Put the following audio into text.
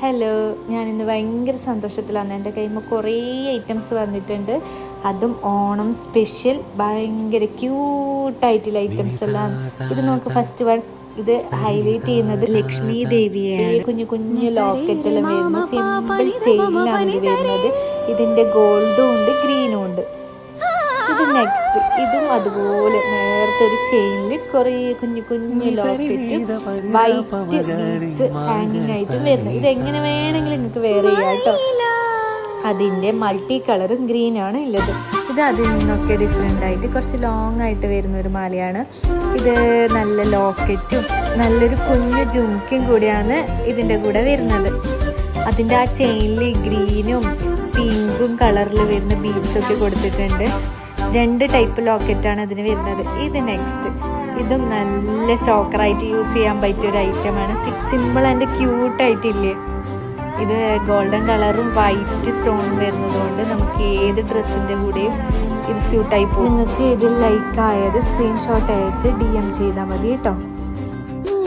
Hello, ഞാനിന്ന് ഭയങ്കര സന്തോഷത്തിലാണ്. എൻ്റെ കയ്യിൽ നിന്ന് കുറേ ഐറ്റംസ് വന്നിട്ടുണ്ട്. അതും ഓണം സ്പെഷ്യൽ ഭയങ്കര ക്യൂട്ടായിട്ടുള്ള ഐറ്റംസ് എല്ലാം. ഇത് നോക്ക്, ഫസ്റ്റ് വൺ ഇത് ഹൈലൈറ്റ് ചെയ്യുന്നത് ലക്ഷ്മി ദേവിയാണ്. കുഞ്ഞു കുഞ്ഞു ലോക്കറ്റ് എല്ലാം വരുന്ന സിമ്പിൾ ചെയിനിലാണ് ഇത് വരുന്നത്. ഇതിൻ്റെ ഗോൾഡും ഉണ്ട്, ഗ്രീനും ഉണ്ട്. ഇത് നെക്സ്റ്റ്, ഇതും അതുപോലെ നേരത്തെ ഒരു ചെയിനിൽ കുറേ കുഞ്ഞു കുഞ്ഞു ലോക്കറ്റും വൈറ്റ് ബീഡ്സ് ഹാങ്ങിങ് ആയിട്ടും വരുന്നത്. ഇതെങ്ങനെ വേണമെങ്കിലും നിങ്ങൾക്ക് വെയർ ചെയ്യാം കേട്ടോ. അതിൻ്റെ മൾട്ടി കളറും ഗ്രീനാണ് ഉള്ളത്. ഇത് അതിൽ നിന്നൊക്കെ ഡിഫറെൻ്റ് ആയിട്ട് കുറച്ച് ലോങ് ആയിട്ട് വരുന്ന ഒരു മാലയാണ്. ഇത് നല്ല ലോക്കറ്റും നല്ലൊരു കുഞ്ഞു ജുംക്കയും കൂടിയാണ് ഇതിൻ്റെ കൂടെ വരുന്നത്. അതിൻ്റെ ആ ചെയിനിൽ ഗ്രീനും പിങ്കും കളറിൽ വരുന്ന ബീഡ്സൊക്കെ കൊടുത്തിട്ടുണ്ട്. 2 ടൈപ്പ് ലോക്കറ്റാണ് അതിന് വരുന്നത്. ഇത് നെക്സ്റ്റ്, ഇതും നല്ല ചോക്കറായിട്ട് യൂസ് ചെയ്യാൻ പറ്റിയ ഒരു ഐറ്റമാണ്. സിമ്പിൾ ആൻഡ് ക്യൂട്ടായിട്ടില്ലേ. ഇത് ഗോൾഡൻ കളറും വൈറ്റ് സ്റ്റോണും വരുന്നത് കൊണ്ട് നമുക്ക് ഏത് ഡ്രസ്സിൻ്റെ കൂടെയും ഇത് സ്യൂട്ടായി പോകും. നിങ്ങൾക്ക് ഇതിൽ ലൈക്ക് ആയത് സ്ക്രീൻഷോട്ട് അയച്ച് DM ചെയ്താൽ മതി കേട്ടോ.